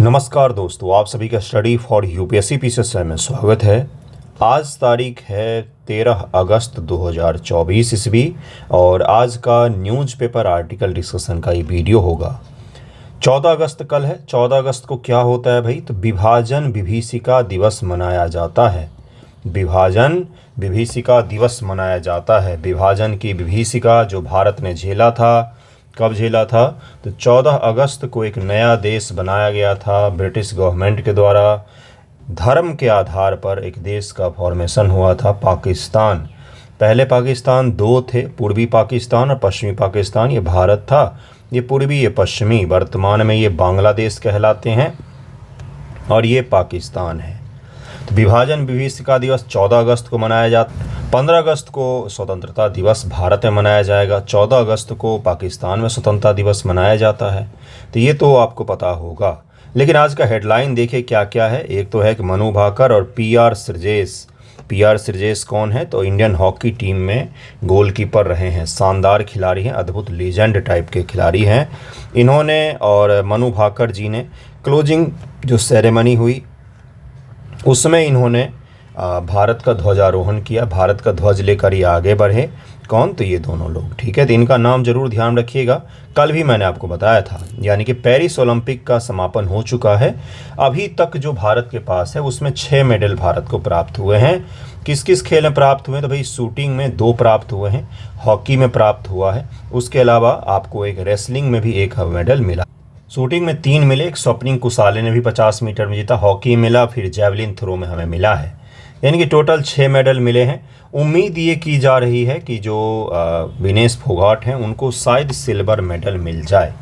नमस्कार दोस्तों, आप सभी का स्टडी फॉर यूपीएससी पीसीएस में स्वागत है। आज तारीख है 13 अगस्त 2024 ईस्वी और आज का न्यूज़पेपर आर्टिकल डिस्कशन का ये वीडियो होगा। 14 अगस्त कल है। 14 अगस्त को क्या होता है भाई? तो विभाजन विभीषिका दिवस मनाया जाता है। विभाजन विभीषिका दिवस मनाया जाता है। विभाजन की विभीषिका जो भारत ने झेला था, कब झेला था? तो 14 अगस्त को एक नया देश बनाया गया था ब्रिटिश गवर्नमेंट के द्वारा। धर्म के आधार पर एक देश का फॉर्मेशन हुआ था, पाकिस्तान। पहले पाकिस्तान दो थे, पूर्वी पाकिस्तान और पश्चिमी पाकिस्तान। ये भारत था, ये पूर्वी, ये पश्चिमी। वर्तमान में ये बांग्लादेश कहलाते हैं और ये पाकिस्तान है। तो विभाजन विभीषिका दिवस 14 अगस्त को मनाया जाता है। 15 अगस्त को स्वतंत्रता दिवस भारत में मनाया जाएगा। 14 अगस्त को पाकिस्तान में स्वतंत्रता दिवस मनाया जाता है। तो ये तो आपको पता होगा, लेकिन आज का हेडलाइन देखिए क्या क्या है। एक तो है कि मनु भाकर और पीआर श्रीजेश। पीआर श्रीजेश कौन है? तो इंडियन हॉकी टीम में गोलकीपर रहे हैं, शानदार खिलाड़ी हैं, अद्भुत लीजेंड टाइप के खिलाड़ी हैं इन्होंने। और मनु भाकर जी ने क्लोजिंग जो सेरेमनी हुई उसमें इन्होंने भारत का ध्वजारोहण किया। भारत का ध्वज लेकर ये आगे बढ़े। कौन? तो ये दोनों लोग, ठीक है। तो इनका नाम जरूर ध्यान रखिएगा। कल भी मैंने आपको बताया था, यानी कि पेरिस ओलंपिक का समापन हो चुका है। अभी तक जो भारत के पास है उसमें 6 मेडल भारत को प्राप्त हुए हैं। किस किस खेल में प्राप्त हुए? तो भाई शूटिंग में 2 प्राप्त हुए हैं, हॉकी में प्राप्त हुआ है, उसके अलावा आपको एक रेसलिंग में भी 1 मेडल मिला। शूटिंग में 3 मिले, एक स्वप्निंग कुसाले ने भी 50 मीटर में जीता, हॉकी मिला, फिर जैवलिन थ्रो में हमें मिला है, यानी कि टोटल 6 मेडल मिले हैं। उम्मीद ये की जा रही है कि जो विनेश फोगाट हैं उनको शायद सिल्वर मेडल मिल जाए।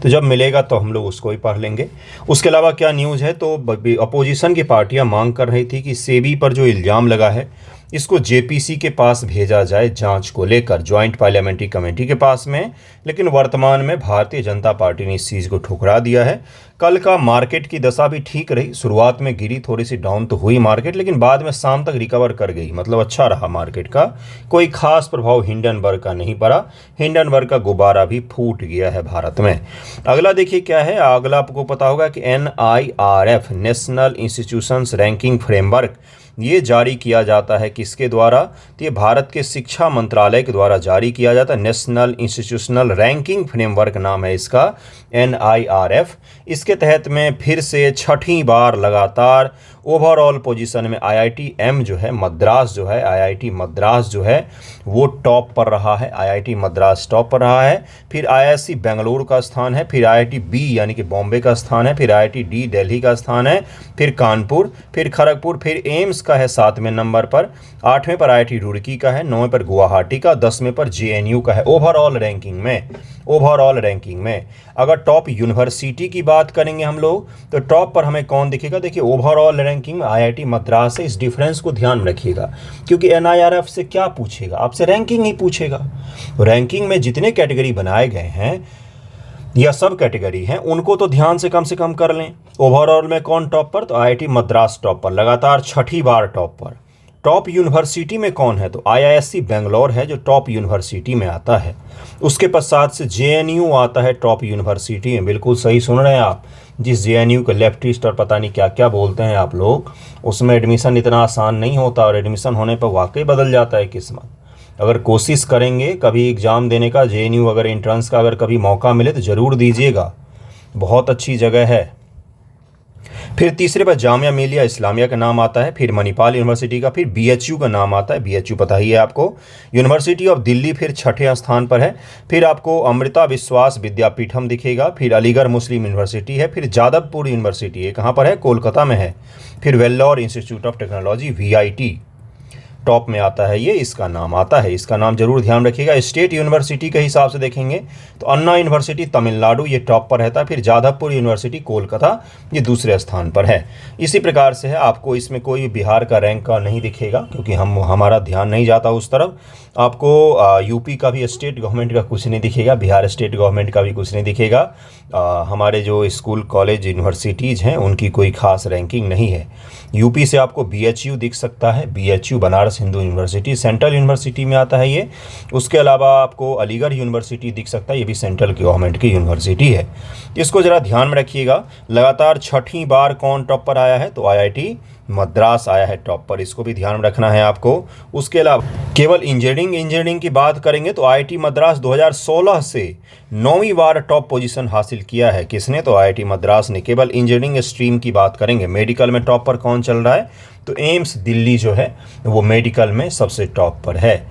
तो जब मिलेगा तो हम लोग उसको ही पढ़ लेंगे। उसके अलावा क्या न्यूज़ है? तो अपोजिशन की पार्टियां मांग कर रही थी कि सेबी पर जो इल्ज़ाम लगा है इसको जेपीसी के पास भेजा जाए जांच को लेकर, ज्वाइंट पार्लियामेंट्री कमेटी के पास में। लेकिन वर्तमान में भारतीय जनता पार्टी ने इस चीज़ को ठुकरा दिया है। कल का मार्केट की दशा भी ठीक रही। शुरुआत में गिरी, थोड़ी सी डाउन तो हुई मार्केट, लेकिन बाद में शाम तक रिकवर कर गई, मतलब अच्छा रहा मार्केट का। कोई खास प्रभाव हिंडनबर्ग का नहीं पड़ा। हिंडनबर्ग का गुब्बारा भी फूट गया है भारत में। अगला देखिए क्या है। अगला आपको पता होगा कि NIRF national institutions ranking framework ये जारी किया जाता है किसके द्वारा? तो ये भारत के शिक्षा मंत्रालय के द्वारा जारी किया जाता है। नेशनल इंस्टीट्यूशनल रैंकिंग फ्रेमवर्क नाम है इसका, NIRF। इसके तहत में फिर से 6ठी बार लगातार ओवरऑल पोजीशन में IITM जो है, मद्रास जो है, IIT मद्रास जो है वो टॉप पर रहा है। IIT मद्रास टॉप पर रहा है। फिर IISc बेंगलुरु का स्थान है, फिर IIT-B यानी कि बॉम्बे का स्थान है, फिर IIT-D दिल्ली का स्थान है, फिर कानपुर, फिर खड़गपुर, फिर एम्स का है 7वें नंबर पर, 8वें पर IIT रुड़की का है, 9वें पर गुवाहाटी का, 10वें पर JNU का है। ओवरऑल रैंकिंग में, ओवरऑल रैंकिंग में अगर टॉप यूनिवर्सिटी की बात करेंगे हम लोग तो टॉप पर हमें कौन दिखेगा? देखिए ओवरऑल रैंकिंग में IIT मद्रास है। इस डिफरेंस को ध्यान में रखिएगा, क्योंकि NIRF से क्या पूछेगा? आपसे रैंकिंग ही पूछेगा। रैंकिंग में जितने कैटेगरी बनाए गए हैं या सब कैटेगरी हैं उनको तो ध्यान से कम कर लें। ओवरऑल में कौन टॉप पर? तो IIT मद्रास टॉप पर, लगातार 6ठी बार टॉप पर। टॉप यूनिवर्सिटी में कौन है? तो IISc बेंगलोर है जो टॉप यूनिवर्सिटी में आता है। उसके पश्चात से JNU आता है टॉप यूनिवर्सिटी में। बिल्कुल सही सुन रहे हैं आप। जिस JNU के लेफ्टिस्ट और पता नहीं क्या क्या बोलते हैं आप लोग, उसमें एडमिशन इतना आसान नहीं होता और एडमिशन होने पर वाकई बदल जाता है किस्मत। अगर कोशिश करेंगे कभी एग्ज़ाम देने का, JNU अगर एंट्रेंस का अगर कभी मौका मिले तो ज़रूर दीजिएगा, बहुत अच्छी जगह है। फिर तीसरे पर जामिया मिलिया इस्लामिया का नाम आता है, फिर मणिपाल यूनिवर्सिटी का, फिर BHU का नाम आता है। BHU पता ही है आपको। यूनिवर्सिटी ऑफ दिल्ली फिर 6ठे स्थान पर है। फिर आपको अमृता विश्वास विद्यापीठम दिखेगा, फिर अलीगढ़ मुस्लिम यूनिवर्सिटी है, फिर जादवपुर यूनिवर्सिटी है, कहाँ पर है? कोलकाता में है। फिर Vellore institute of technology VIT top में आता है, ये इसका नाम आता है। इसका नाम जरूर ध्यान रखिएगा। स्टेट यूनिवर्सिटी के हिसाब से देखेंगे तो अन्ना यूनिवर्सिटी तमिलनाडु ये टॉप पर रहता है, फिर जादवपुर यूनिवर्सिटी कोलकाता ये दूसरे स्थान पर है। इसी प्रकार से है। आपको इसमें कोई बिहार का रैंक का नहीं दिखेगा, क्योंकि हमारा ध्यान नहीं जाता उस तरफ। आपको यूपी का भी स्टेट गवर्नमेंट का कुछ नहीं दिखेगा, बिहार स्टेट गवर्नमेंट का भी कुछ नहीं दिखेगा। हमारे जो स्कूल कॉलेज यूनिवर्सिटीज़ हैं उनकी कोई खास रैंकिंग नहीं है। यूपी से आपको BHU दिख सकता है, BHU Banaras Banaras Hindu university central university में आता है ये। उसके अलावा आपको अलीगढ़ यूनिवर्सिटी दिख सकता है, ये भी सेंट्रल गवर्नमेंट की यूनिवर्सिटी है। इसको ज़रा ध्यान में रखिएगा। लगातार छठी बार कौन टॉप पर आया है, तो IIT मद्रास आया है टॉप पर, इसको भी ध्यान में रखना है आपको। उसके अलावा केवल इंजीनियरिंग की बात करेंगे तो IIT मद्रास 2016 से 9वीं बार टॉप पोजीशन हासिल किया है। किसने, तो IIT मद्रास ने। केवल इंजीनियरिंग स्ट्रीम की बात करेंगे, मेडिकल में टॉप पर कौन चल रहा है, तो एम्स दिल्ली जो है वो मेडिकल में सबसे टॉप पर है।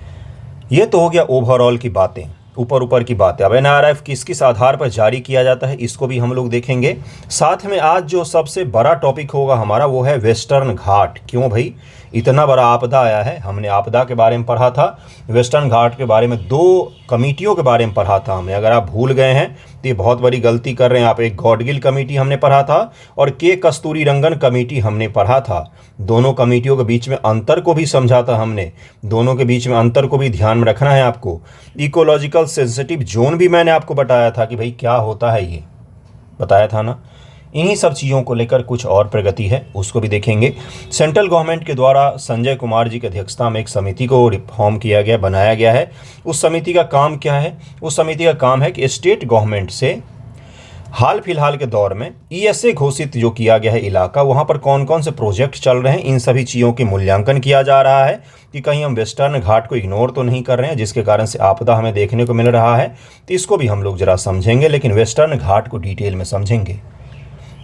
ये तो हो गया ओवरऑल की बातें, ऊपर की बातें। अब NRF किस आधार पर जारी किया जाता है, इसको भी हम लोग देखेंगे। साथ में आज जो सबसे बड़ा टॉपिक होगा हमारा वो है वेस्टर्न घाट। क्यों भाई, इतना बड़ा आपदा आया है। हमने आपदा के बारे में पढ़ा था, वेस्टर्न घाट के बारे में 2 कमेटियों के बारे में पढ़ा था हमने। अगर आप भूल गए हैं तो ये बहुत बड़ी गलती कर रहे हैं आप। एक गॉडगिल कमेटी हमने पढ़ा था और के कस्तूरीरंगन कमेटी हमने पढ़ा था। दोनों कमेटियों के बीच में अंतर को भी समझा था हमने, दोनों के बीच में अंतर को भी ध्यान में रखना है आपको। इकोलॉजिकल सेंसिटिव जोन भी मैंने आपको बताया था कि भाई क्या होता है, ये बताया था ना। इन्हीं सब चीज़ों को लेकर कुछ और प्रगति है, उसको भी देखेंगे। सेंट्रल गवर्नमेंट के द्वारा संजय कुमार जी की अध्यक्षता में एक समिति को रिफॉर्म किया गया, बनाया गया है। उस समिति का काम क्या है, उस समिति का काम है कि स्टेट गवर्नमेंट से हाल फिलहाल के दौर में ESA घोषित जो किया गया है इलाका, वहाँ पर कौन कौन से प्रोजेक्ट चल रहे हैं, इन सभी चीज़ों के मूल्यांकन किया जा रहा है कि कहीं हम वेस्टर्न घाट को इग्नोर तो नहीं कर रहे हैं, जिसके कारण से आपदा हमें देखने को मिल रहा है। तो इसको भी हम लोग ज़रा समझेंगे, लेकिन वेस्टर्न घाट को डिटेल में समझेंगे।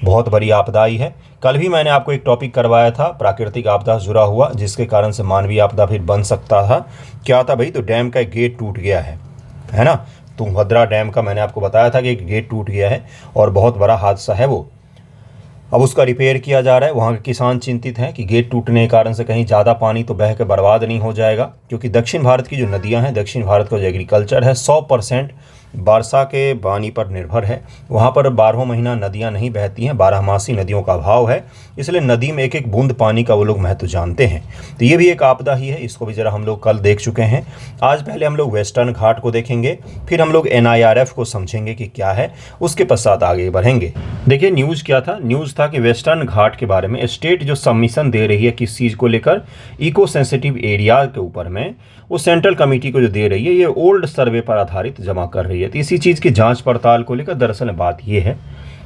बहुत बड़ी आपदा आई है। कल भी मैंने आपको एक टॉपिक करवाया था प्राकृतिक आपदा से जुड़ा हुआ, जिसके कारण से मानवीय आपदा फिर बन सकता था। क्या था भाई, तो डैम का एक गेट टूट गया है ना। तुंगभद्रा डैम का मैंने आपको बताया था कि एक गेट टूट गया है और बहुत बड़ा हादसा है वो। अब उसका रिपेयर किया जा रहा है। वहाँ के किसान चिंतित हैं कि गेट टूटने के कारण से कहीं ज़्यादा पानी तो बह के बर्बाद नहीं हो जाएगा, क्योंकि दक्षिण भारत की जो नदियाँ हैं, दक्षिण भारत का जो एग्रीकल्चर है 100% वर्षा के पानी पर निर्भर है। वहाँ पर 12 महीना नदियाँ नहीं बहती हैं, 12मासी नदियों का अभाव है, इसलिए नदी में एक एक बूंद पानी का वो लोग महत्व जानते हैं। तो ये भी एक आपदा ही है, इसको भी ज़रा हम लोग कल देख चुके हैं। आज पहले हम लोग वेस्टर्न घाट को देखेंगे, फिर हम लोग NIRF को समझेंगे कि क्या है, उसके पश्चात आगे बढ़ेंगे। देखिए न्यूज़ क्या था, न्यूज़ था कि वेस्टर्न घाट के बारे में स्टेट जो सबमिशन दे रही है किस चीज़ को लेकर, इको सेंसिटिव एरिया के ऊपर में, वो सेंट्रल कमेटी को जो दे रही है ये ओल्ड सर्वे पर आधारित जमा कर रही है। तो इसी चीज़ की जांच पड़ताल को लेकर दरअसल बात ये है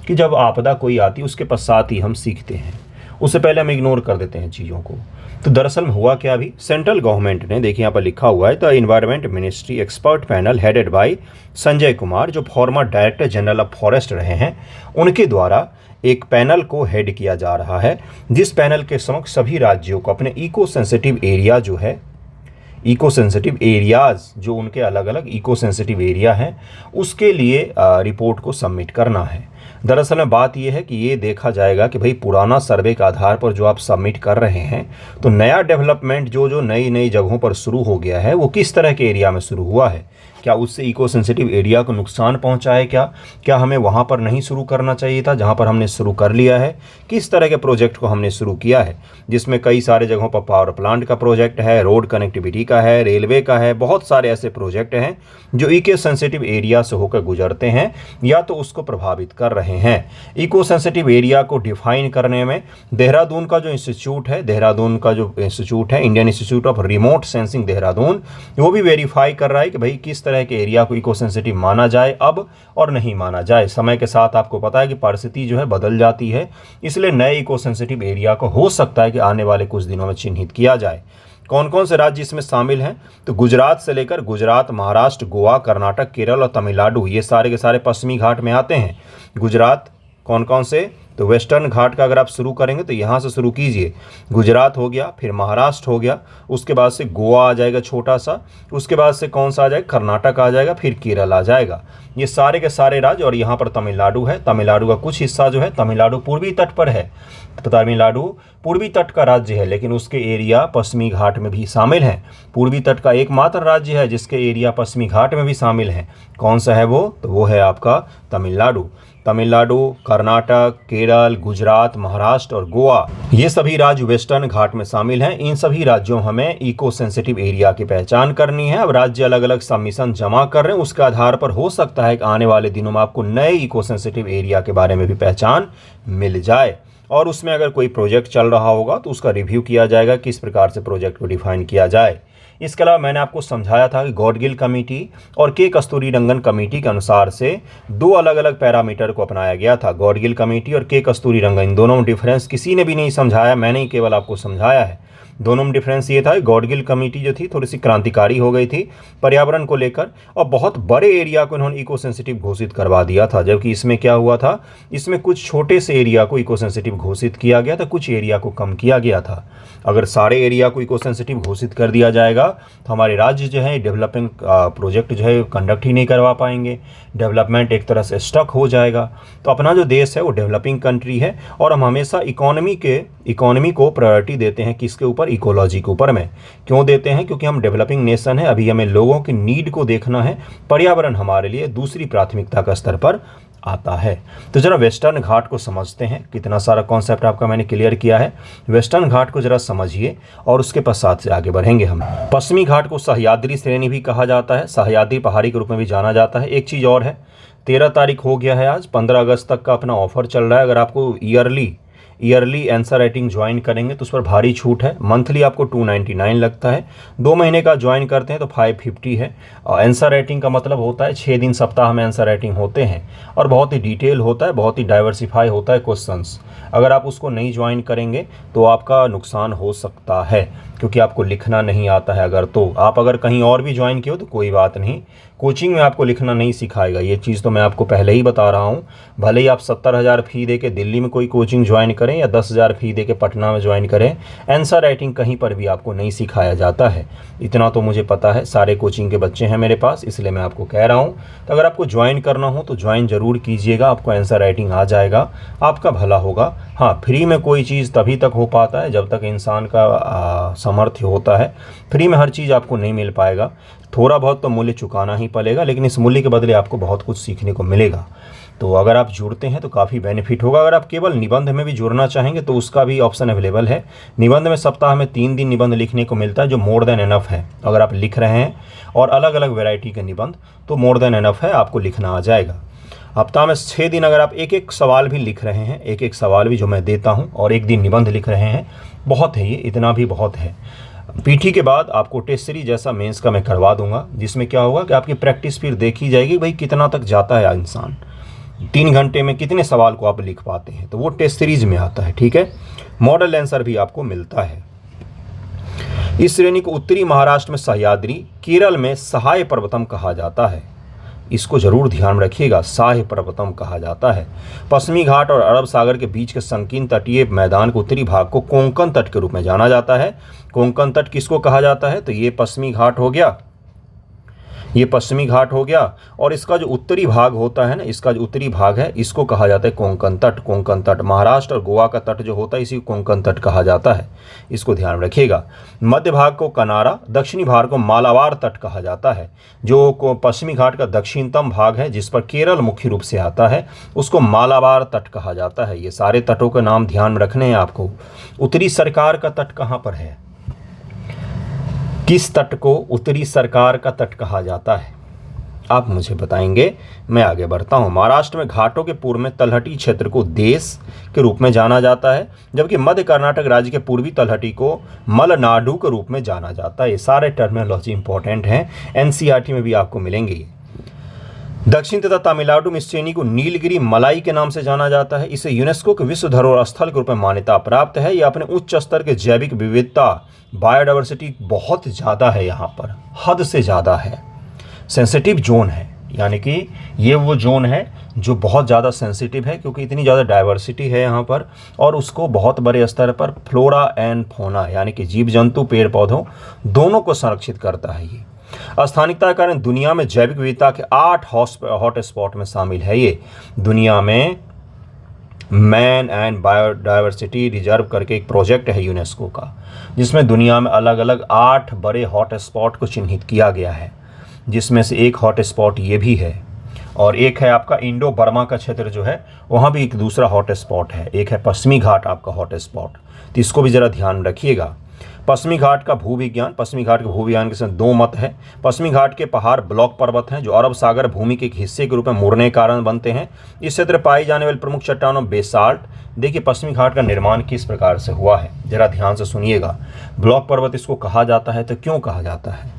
कि जब आपदा कोई आती है उसके पश्चात ही हम सीखते हैं, उससे पहले हम इग्नोर कर देते हैं चीज़ों को। तो दरअसल में हुआ क्या, अभी सेंट्रल गवर्नमेंट ने, देखिए यहाँ पर लिखा हुआ है, the environment ministry expert panel headed by Sanjay Kumar, जो former director general of forest रहे हैं, उनके द्वारा एक पैनल को हेड किया जा रहा है, जिस पैनल के समक्ष सभी राज्यों को अपने इको सेंसिटिव एरिया जो है, इको सेंसिटिव एरियाज़ जो उनके अलग अलग इको सेंसिटिव एरिया हैं, उसके लिए रिपोर्ट को सबमिट करना है। दरअसल में बात यह है कि ये देखा जाएगा कि भाई पुराना सर्वे के आधार पर जो आप सबमिट कर रहे हैं, तो नया डेवलपमेंट जो नई जगहों पर शुरू हो गया है वो किस तरह के एरिया में शुरू हुआ है, क्या उससे इको सेंसिटिव एरिया को नुकसान पहुंचा है, क्या हमें वहां पर नहीं शुरू करना चाहिए था जहां पर हमने शुरू कर लिया है, किस तरह के प्रोजेक्ट को हमने शुरू किया है, जिसमें कई सारे जगहों पर पावर प्लांट का प्रोजेक्ट है, रोड कनेक्टिविटी का है, रेलवे का है, बहुत सारे ऐसे प्रोजेक्ट हैं जो इको सेंसिटिव एरिया से होकर गुजरते हैं या तो उसको प्रभावित कर रहे हैं। इको सेंसिटिव एरिया को डिफाइन करने में देहरादून का जो इंस्टीट्यूट है, Indian institute of remote sensing Dehradun, वो भी वेरीफाई कर रहा है कि भाई किस तरह के एरिया को इको सेंसिटिव माना जाए अब और नहीं माना जाए। समय के साथ आपको पता है कि परिस्थिति जो है बदल जाती है, इसलिए नए इको सेंसिटिव एरिया को हो सकता है कि आने वाले कुछ दिनों में चिन्हित किया जाए। कौन कौन से राज्य इसमें शामिल हैं, तो गुजरात से लेकर गुजरात, महाराष्ट्र, गोवा, कर्नाटक, केरल और तमिलनाडु, ये सारे के सारे पश्चिमी घाट में आते हैं। गुजरात कौन कौन से, तो वेस्टर्न घाट का अगर आप शुरू करेंगे तो यहाँ से शुरू कीजिए। गुजरात हो गया, फिर महाराष्ट्र हो गया, उसके बाद से गोवा आ जाएगा छोटा सा, उसके बाद से कौन सा आ जाएगा, कर्नाटक आ जाएगा, फिर केरल आ जाएगा। ये सारे के सारे राज्य, और यहाँ पर तमिलनाडु है। तमिलनाडु का कुछ हिस्सा जो है, तमिलनाडु पूर्वी तट पर है, तो तमिलनाडु पूर्वी तट का राज्य है, लेकिन उसके एरिया पश्चिमी घाट में भी शामिल हैं। पूर्वी तट का एकमात्र राज्य है जिसके एरिया पश्चिमी घाट में भी शामिल हैं। कौन सा है वो, तो वो है आपका तमिलनाडु। तमिलनाडु, कर्नाटक, केरल, गुजरात, महाराष्ट्र और गोवा, ये सभी राज्य वेस्टर्न घाट में शामिल हैं। इन सभी राज्यों में हमें इको सेंसिटिव एरिया की पहचान करनी है। अब राज्य अलग अलग सबमिशन जमा कर रहे हैं, उसके आधार पर हो सकता है कि आने वाले दिनों में आपको नए इको सेंसिटिव एरिया के बारे में भी पहचान मिल जाए। और उसमें अगर कोई प्रोजेक्ट चल रहा होगा तो उसका रिव्यू किया जाएगा, किस प्रकार से प्रोजेक्ट को डिफाइन किया जाए। इसके अलावा मैंने आपको समझाया था कि गॉडगिल कमेटी और के कस्तूरीरंगन कमेटी के अनुसार से दो अलग अलग पैरामीटर को अपनाया गया था। गॉडगिल कमेटी और के कस्तूरीरंगन, इन दोनों में डिफरेंस किसी ने भी नहीं समझाया, मैंने ही केवल आपको समझाया है। दोनों में डिफरेंस ये था कि गॉडगिल कमेटी जो थी थोड़ी सी क्रांतिकारी हो गई थी पर्यावरण को लेकर, और बहुत बड़े एरिया को इन्होंने इको सेंसिटिव घोषित करवा दिया था। जबकि इसमें क्या हुआ था, इसमें कुछ छोटे से एरिया को इको सेंसिटिव घोषित किया गया था, कुछ एरिया को कम किया गया था। अगर सारे एरिया को इको सेंसिटिव घोषित कर दिया जाएगा तो हमारे राज्य जो है डेवलपिंग प्रोजेक्ट जो है कंडक्ट ही नहीं करवा पाएंगे, डेवलपमेंट एक तरह से स्टक हो जाएगा। तो अपना जो देश है वो डेवलपिंग कंट्री है, और हम हमेशा इकोनॉमी को प्रायोरिटी देते हैं, किसके ऊपर, इकोलॉजी के ऊपर में। क्यों देते हैं, क्योंकि हम डेवलपिंग नेशन है, अभी हमें लोगों की नीड को देखना है। पर्यावरण हमारे लिए दूसरी प्राथमिकता का स्तर पर आता है। तो जरा वेस्टर्न घाट को समझते हैं। कितना सारा कॉन्सेप्ट आपका मैंने क्लियर किया है। वेस्टर्न घाट को जरा समझिए और उसके पश्चात से आगे बढ़ेंगे हम। पश्चिमी घाट को सह्याद्री श्रेणी भी कहा जाता है, सह्याद्री पहाड़ी के रूप में भी जाना जाता है। एक चीज़ और है, 13 तारीख हो गया है आज, 15 अगस्त तक का अपना ऑफर चल रहा है। अगर आपको ईयरली आंसर राइटिंग ज्वाइन करेंगे तो उस पर भारी छूट है। मंथली आपको 299 लगता है, 2 महीने का ज्वाइन करते हैं तो 550 है। और आंसर राइटिंग का मतलब होता है 6 दिन सप्ताह में आंसर राइटिंग होते हैं, और बहुत ही डिटेल होता है, बहुत ही डाइवर्सिफाई होता है क्वेश्चंस। अगर आप उसको नहीं ज्वाइन करेंगे तो आपका नुकसान हो सकता है, क्योंकि आपको लिखना नहीं आता है। अगर कहीं और भी ज्वाइन किए हो तो कोई बात नहीं, कोचिंग में आपको लिखना नहीं सिखाएगा, ये चीज़ तो मैं आपको पहले ही बता रहा हूँ। भले ही आप 70,000 फी दे के दिल्ली में कोई कोचिंग ज्वाइन करें या 10,000 फी दे के पटना में ज्वाइन करें, आंसर राइटिंग कहीं पर भी आपको नहीं सिखाया जाता है। इतना तो मुझे पता है, सारे कोचिंग के बच्चे हैं मेरे पास, इसलिए मैं आपको कह रहा हूँ। तो अगर आपको ज्वाइन करना हो तो ज्वाइन ज़रूर कीजिएगा, आपको आंसर राइटिंग आ जाएगा, आपका भला होगा। हाँ, फ्री में कोई चीज़ तभी तक हो पाता है जब तक इंसान का सामर्थ्य होता है। फ्री में हर चीज़ आपको नहीं मिल पाएगा, थोड़ा बहुत तो मूल्य चुकाना ही पड़ेगा, लेकिन इस मूल्य के बदले आपको बहुत कुछ सीखने को मिलेगा। तो अगर आप जुड़ते हैं तो काफ़ी बेनिफिट होगा। अगर आप केवल निबंध में भी जुड़ना चाहेंगे तो उसका भी ऑप्शन अवेलेबल है। निबंध में सप्ताह में 3 दिन निबंध लिखने को मिलता है, जो मोर देन एनफ है। अगर आप लिख रहे हैं और अलग अलग वैरायटी के निबंध, तो मोर देन एनफ है, आपको लिखना आ जाएगा। हफ्ता में 6 दिन अगर आप एक एक सवाल भी लिख रहे हैं, एक एक सवाल भी जो मैं देता हूँ, और एक दिन निबंध लिख रहे हैं, बहुत है ये, इतना भी बहुत है। पीटी के बाद आपको टेस्ट सीरीज जैसा मेंस का मैं करवा दूंगा, जिसमें क्या होगा कि आपकी प्रैक्टिस फिर देखी जाएगी, भाई कितना तक जाता है इंसान, 3 घंटे में कितने सवाल को आप लिख पाते हैं, तो वो टेस्ट सीरीज में आता है। ठीक है, मॉडल आंसर भी आपको मिलता है। इस श्रेणी को उत्तरी महाराष्ट्र में सह्याद्री, केरल में सहाय पर्वतम कहा जाता है। इसको जरूर ध्यान रखिएगा, सहाय पर्वतम कहा जाता है। पश्चिमी घाट और अरब सागर के बीच के संकीर्ण तटीय मैदान के उत्तरी भाग को कोंकण तट के रूप में जाना जाता है। कोंकण तट किसको कहा जाता है, तो ये पश्चिमी घाट हो गया, ये पश्चिमी घाट हो गया, और इसका जो उत्तरी भाग होता है ना, इसका जो उत्तरी भाग है, इसको कहा जाता है कोंकण तट। कोंकण तट महाराष्ट्र और गोवा का तट जो होता है, इसी को कोंकण तट कहा जाता है, इसको ध्यान रखिएगा। मध्य भाग को कनारा, दक्षिणी भाग को मालाबार तट कहा जाता है। जो पश्चिमी घाट का दक्षिणतम भाग है, जिस पर केरल मुख्य रूप से आता है, उसको मालाबार तट कहा जाता है। ये सारे तटों के नाम ध्यान रखने हैं आपको। उत्तरी सरकार का तट कहाँ पर है, किस तट को उत्तरी सरकार का तट कहा जाता है, आप मुझे बताएंगे, मैं आगे बढ़ता हूँ। महाराष्ट्र में घाटों के पूर्व में तलहटी क्षेत्र को देश के रूप में जाना जाता है, जबकि मध्य कर्नाटक राज्य के पूर्वी तलहटी को मलनाडु के रूप में जाना जाता है। ये सारे टर्मिनोलॉजी इंपॉर्टेंट हैं, एनसीईआरटी में भी आपको मिलेंगे। दक्षिण तथा तमिलनाडु में इस श्रेणी को नीलगिरी मलाई के नाम से जाना जाता है। इसे यूनेस्को के विश्व धरोहर स्थल के रूप में मान्यता प्राप्त है। यह अपने उच्च स्तर के जैविक विविधता, बायोडाइवर्सिटी बहुत ज़्यादा है, यहाँ पर हद से ज़्यादा है। सेंसिटिव जोन है, यानी कि ये वो जोन है जो बहुत ज़्यादा सेंसिटिव है, क्योंकि इतनी ज़्यादा डाइवर्सिटी है यहाँ पर, और उसको बहुत बड़े स्तर पर फ्लोरा एंड फौना, यानी कि जीव जंतु पेड़ पौधों दोनों को संरक्षित करता है। ये स्थानिकता के कारण दुनिया में जैविक विविधता के 8 हॉट स्पॉट में शामिल है। ये दुनिया में मैन एंड बायोडाइवर्सिटी रिजर्व करके एक प्रोजेक्ट है यूनेस्को का, जिसमें दुनिया में अलग अलग 8 बड़े हॉट स्पॉट को चिन्हित किया गया है, जिसमें से एक हॉट स्पॉट ये भी है, और एक है आपका इंडो बर्मा का क्षेत्र जो है, वहाँ भी एक दूसरा हॉट स्पॉट है। एक है पश्चिमी घाट आपका हॉट स्पॉट, तो इसको भी ज़रा ध्यान रखिएगा। पश्चिमी घाट का भूविज्ञान, पश्चिमी घाट के भूविज्ञान के साथ दो मत है। पश्चिमी घाट के पहाड़ ब्लॉक पर्वत हैं जो अरब सागर भूमि के एक हिस्से के रूप में मुड़ने के कारण बनते हैं। इस क्षेत्र पाई जाने वाली प्रमुख चट्टानों बेसाल्ट। देखिए पश्चिमी घाट का निर्माण किस प्रकार से हुआ है, जरा ध्यान से सुनिएगा। ब्लॉक पर्वत इसको कहा जाता है, तो क्यों कहा जाता है?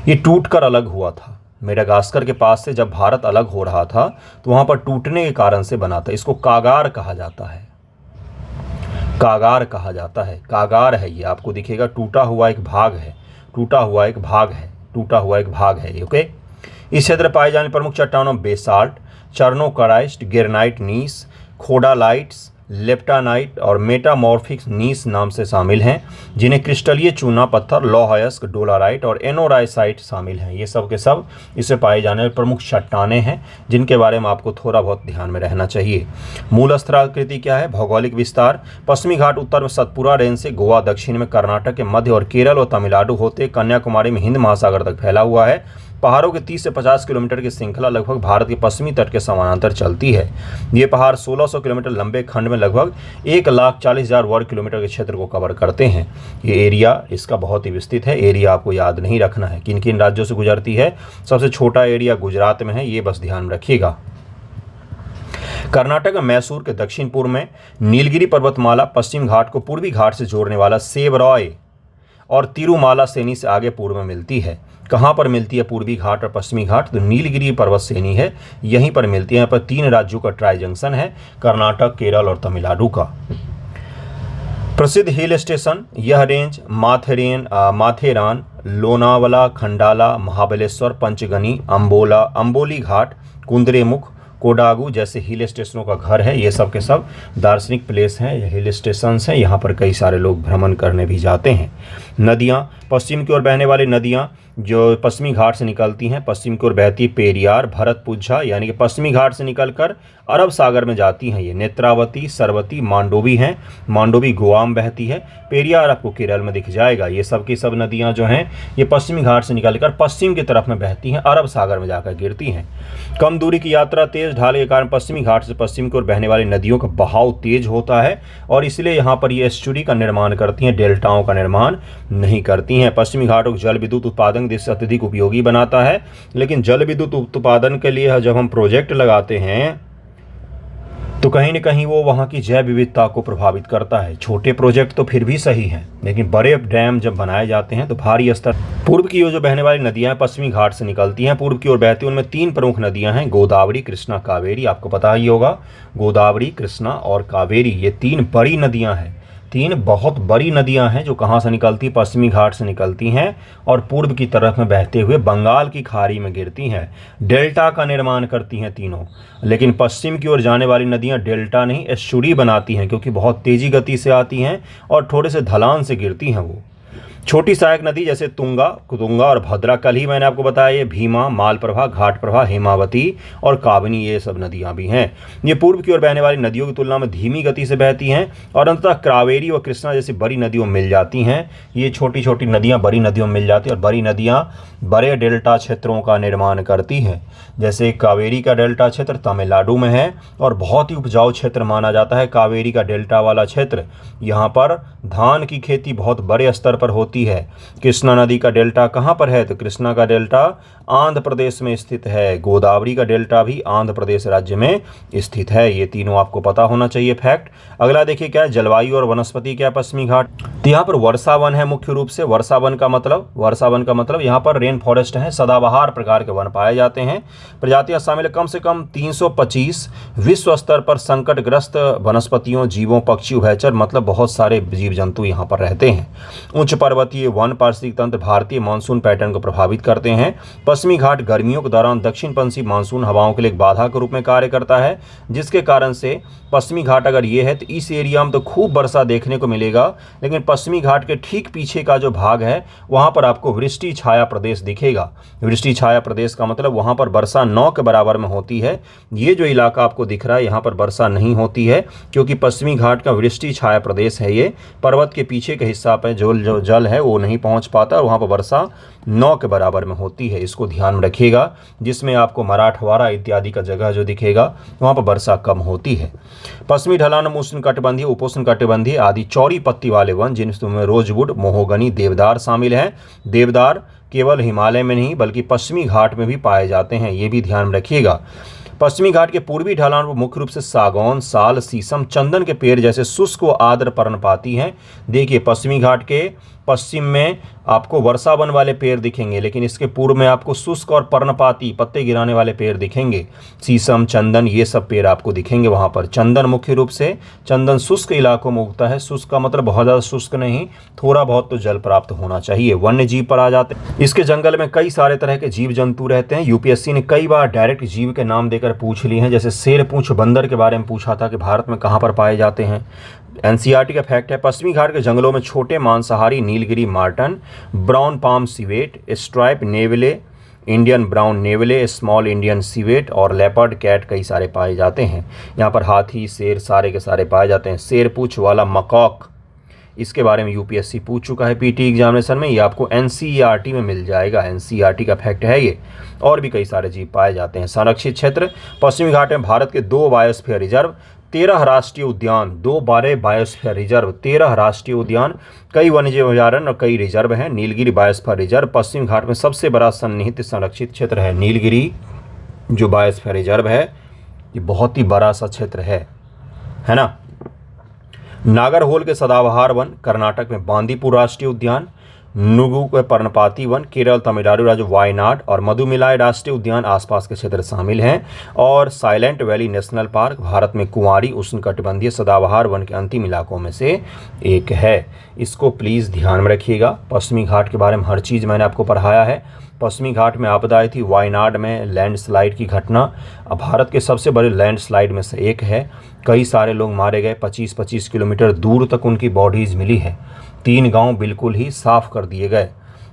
ये टूटकर अलग हुआ था। मेडागास्कर के पास से जब भारत अलग हो रहा था तो वहां पर टूटने के कारण से बना था। इसको कागार कहा जाता है, कागार कहा जाता है, कागार है ये, आपको दिखेगा टूटा हुआ एक भाग है, टूटा हुआ एक भाग है, टूटा हुआ एक भाग है। ओके। इस क्षेत्र पाए जाने प्रमुख चट्टानों बेसाल्ट, चर्नोकराइस्ट, गिरनाइट नीस, खोडालाइट्स, लेप्टानाइट और मेटामॉर्फिक नीस नाम से शामिल हैं, जिन्हें क्रिस्टलीय चूना पत्थर, लौहयस्क, डोलाराइट और एनोराइसाइट शामिल हैं। ये सब के सब इससे पाए जाने वाले प्रमुख चट्टानें हैं जिनके बारे में आपको थोड़ा बहुत ध्यान में रहना चाहिए। मूल स्थलाकृति क्या है? भौगोलिक विस्तार, पश्चिमी घाट उत्तर में सतपुरा रेंज से गोवा, दक्षिण में कर्नाटक के मध्य और केरल और तमिलनाडु होते कन्याकुमारी में हिंद महासागर तक फैला हुआ है। पहाड़ों के 30 से 50 किलोमीटर की श्रृंखला लगभग भारत के पश्चिमी तट के समानांतर चलती है। ये पहाड़ 1600 किलोमीटर लंबे खंड में लगभग 1,40,000 वर्ग किलोमीटर के क्षेत्र को कवर करते हैं। ये एरिया इसका बहुत ही विस्तृत है। एरिया आपको याद नहीं रखना है, किन किन राज्यों से गुजरती है। सबसे छोटा एरिया गुजरात में है, ये बस ध्यान रखिएगा। कर्नाटक में मैसूर के दक्षिण पूर्व में नीलगिरी पर्वतमाला पश्चिम घाट को पूर्वी घाट से जोड़ने वाला सेवरॉय और तिरुमाला श्रेणी से आगे पूर्व में मिलती है। कहाँ पर मिलती है पूर्वी घाट और पश्चिमी घाट? तो नीलगिरी पर्वत श्रेणी है, यहीं पर मिलती है। यहाँ पर 3 राज्यों का ट्राई जंक्शन है, कर्नाटक, केरल और तमिलनाडु का। प्रसिद्ध हिल स्टेशन, यह रेंज माथेरान, लोनावला, खंडाला, महाबलेश्वर, पंचगनी, अंबोली घाट, कुंद्रेमुख, कोडागू जैसे हिल स्टेशनों का घर है। ये सब के सब दार्शनिक प्लेस हैं, ये हिल स्टेशंस हैं। यहाँ पर कई सारे लोग भ्रमण करने भी जाते हैं। नदियाँ, पश्चिम की ओर बहने वाली नदियाँ जो पश्चिमी घाट से निकलती हैं, पश्चिम की ओर बहती पेरियार, भरतपुझा, यानी कि पश्चिमी घाट से निकलकर अरब सागर में जाती हैं। ये नेत्रावती, सरवती, मांडोवी हैं। मांडोवी गोवा में बहती है, पेरियार आपको केरल में दिख जाएगा। ये सब की सब नदियाँ जो हैं ये पश्चिमी घाट से निकलकर पश्चिम की तरफ में बहती हैं, अरब सागर में जाकर गिरती हैं। कम दूरी की यात्रा, तेज ढाल के कारण पश्चिमी घाट से पश्चिम की ओर बहने वाली नदियों का बहाव तेज होता है और इसलिए यहाँ पर ये एस्चुरी का निर्माण करती हैं, डेल्टाओं का निर्माण नहीं करती हैं। पश्चिमी घाटों को जल विद्युत उत्पादन देश अत्यधिक उपयोगी बनाता है, लेकिन जल विद्युत उत्पादन के लिए जब हम प्रोजेक्ट लगाते हैं तो कहीं न कहीं वो वहाँ की जैव विविधता को प्रभावित करता है। छोटे प्रोजेक्ट तो फिर भी सही हैं, लेकिन बड़े डैम जब बनाए जाते हैं तो भारी स्तर। पूर्व की ओर जो बहने वाली नदियाँ पश्चिमी घाट से निकलती हैं, पूर्व की ओर बहती हैं, उनमें 3 प्रमुख नदियाँ हैं, गोदावरी, कृष्णा, कावेरी। आपको पता ही होगा, गोदावरी, कृष्णा और कावेरी ये 3 बड़ी नदियाँ हैं। 3 बहुत बड़ी नदियां हैं जो कहाँ से निकलती, पश्चिमी घाट से निकलती हैं और पूर्व की तरफ में बहते हुए बंगाल की खाड़ी में गिरती हैं। डेल्टा का निर्माण करती हैं तीनों, लेकिन पश्चिम की ओर जाने वाली नदियां डेल्टा नहीं एस्चुरी बनाती हैं, क्योंकि बहुत तेजी गति से आती हैं और थोड़े से ढलान से गिरती हैं। वो छोटी सहायक नदी जैसे तुंगा और भद्रा, कल ही मैंने आपको बताया, ये भीमा, मालप्रभा, घाटप्रभा, हेमावती और काबिनी, ये सब नदियां भी हैं। ये पूर्व की ओर बहने वाली नदियों की तुलना में धीमी गति से बहती हैं और अंततः कावेरी और कृष्णा जैसी बड़ी नदियों में मिल जाती हैं। ये छोटी छोटी नदियां बड़ी नदियों में मिल जाती हैं और बड़ी नदियां बड़े डेल्टा क्षेत्रों का निर्माण करती हैं। जैसे कावेरी का डेल्टा क्षेत्र तमिलनाडु में है और बहुत ही उपजाऊ क्षेत्र माना जाता है कावेरी का डेल्टा वाला क्षेत्र। यहाँ पर धान की खेती बहुत बड़े स्तर पर होती है। कृष्णा नदी का डेल्टा कहाँ पर है? तो कृष्णा का डेल्टा आंध्र प्रदेश में स्थित है। गोदावरी का डेल्टा भी आंध्र प्रदेश राज्य में स्थित है। ये तीनों आपको पता होना चाहिए फैक्ट। अगला देखिए क्या है, जलवायु और वनस्पति क्या पश्चिमी घाट। तो यहाँ पर वर्षा वन है मुख्य रूप से। वर्षा वन का मतलब यहाँ पर रेन फॉरेस्ट है, सदाबहार प्रकार के वन पाए जाते हैं। प्रजातियां शामिल कम से कम 325 विश्व स्तर पर संकटग्रस्त वनस्पतियों, जीवों, पक्षी, उभयचर मतलब बहुत सारे जीव जंतु यहाँ पर रहते हैं। उच्च पर्वतीय वन पारिस्थितिक तंत्र भारतीय मानसून पैटर्न को प्रभावित करते हैं। पश्चिमी घाट गर्मियों के दौरान दक्षिण पश्चिमी मानसून हवाओं के लिए एक बाधा के रूप में कार्य करता है, जिसके कारण से पश्चिमी घाट अगर ये है तो इस एरिया में तो खूब वर्षा देखने को मिलेगा, लेकिन पश्चिमी घाट के ठीक पीछे का जो भाग है वहाँ पर आपको वृष्टि छाया प्रदेश दिखेगा। वृष्टि छाया प्रदेश का मतलब वहाँ पर वर्षा 9 के बराबर में होती है। ये जो इलाका आपको दिख रहा है यहाँ पर वर्षा नहीं होती है, क्योंकि पश्चिमी घाट का वृष्टि छाया प्रदेश है। ये पर्वत के पीछे के हिस्सा पर जो जल है वो नहीं पहुँच पाता और वहाँ पर वर्षा 9 के बराबर में होती है। इसको ध्यान में रखिएगा। जिसमें आपको मराठवाड़ा इत्यादि का जगह जो दिखेगा वहाँ पर वर्षा कम होती है। पश्चिमी ढलान में उष्णकटिबंधीय, उपोष्णकटिबंधीय आदि चौड़ी पत्ती वाले वन, जिनमें रोजवुड, मोहोगनी, देवदार शामिल हैं। देवदार केवल हिमालय में नहीं बल्कि पश्चिमी घाट में भी पाए जाते हैं, ये भी ध्यान में रखिएगा। पश्चिमी घाट के पूर्वी ढलान पर मुख्य रूप से सागौन, साल, शीशम, चंदन के पेड़ जैसे शुष्क व आर्द्र पर्णपाती हैं। देखिए, पश्चिमी घाट के पश्चिम में आपको वर्षावन वाले पेड़ दिखेंगे, लेकिन इसके पूर्व में आपको शुष्क और पर्णपाती पत्ते गिराने वाले पेड़ दिखेंगे। शीशम, चंदन, ये सब पेड़ आपको दिखेंगे वहाँ पर। चंदन मुख्य रूप से चंदन शुष्क इलाकों में उगता है। शुष्क का मतलब बहुत ज़्यादा शुष्क नहीं, थोड़ा बहुत तो जल प्राप्त होना चाहिए। वन्य जीव पर आ जाते हैं। इसके जंगल में कई सारे तरह के जीव जंतु रहते हैं। यूपीएससी ने कई बार डायरेक्ट जीव के नाम देकर पूछ लिए हैं, जैसे शेर पूंछ बंदर के बारे में पूछा था कि भारत में कहाँ पर पाए जाते हैं। एनसीईआरटी का फैक्ट है, पश्चिमी घाट के जंगलों में छोटे मांसाहारी Nilgiri marten, brown palm civet, stripe नेवले, इंडियन ब्राउन नेवले, स्मॉल इंडियन सिवेट और लेपर्ड कैट कई सारे पाए जाते हैं। यहाँ पर हाथी, शेर सारे के सारे पाए जाते हैं। शेर पूंछ वाला मकॉक, इसके बारे में यूपीएससी पूछ चुका है पीटी एग्जामिनेशन में, ये आपको एनसीईआरटी में मिल जाएगा। एनसीईआरटी का फैक्ट है ये। और भी कई सारे जीव पाए जाते हैं। संरक्षित क्षेत्र, पश्चिमी घाट में भारत के 2 बायोस्फीयर रिजर्व, 13 राष्ट्रीय उद्यान, 2 बायोस्फीयर रिजर्व, 13 राष्ट्रीय उद्यान, कई वन्यजीव अभयारण्य और कई रिजर्व हैं। नीलगिरी बायोस्फीयर रिजर्व पश्चिमी घाट में सबसे बड़ा सन्निहित संरक्षित क्षेत्र है। नीलगिरी जो बायोस्फीयर रिजर्व है, ये बहुत ही बड़ा सा क्षेत्र है ना। नागरहोल के सदाबहार वन, कर्नाटक में बांदीपुर राष्ट्रीय उद्यान, नुगु के पर्णपाती वन, केरल तमिलनाडु राज्य वायनाड और मधुमिलाई राष्ट्रीय उद्यान आसपास के क्षेत्र शामिल हैं। और silent valley national park Bharat में कुंवारी उष्णकटिबंधीय सदाबहार वन के अंतिम इलाकों में से एक है। इसको प्लीज़ ध्यान में रखिएगा। पश्चिमी घाट के बारे में हर चीज़ मैंने आपको पढ़ाया है। पश्चिमी घाट में आपदा आई थी, वायनाड में लैंडस्लाइड की घटना अब भारत के सबसे बड़े लैंडस्लाइड में से एक है। कई सारे लोग मारे गए, 25-25 किलोमीटर दूर तक उनकी बॉडीज़ मिली है। 3 गांव बिल्कुल ही साफ़ कर दिए गए।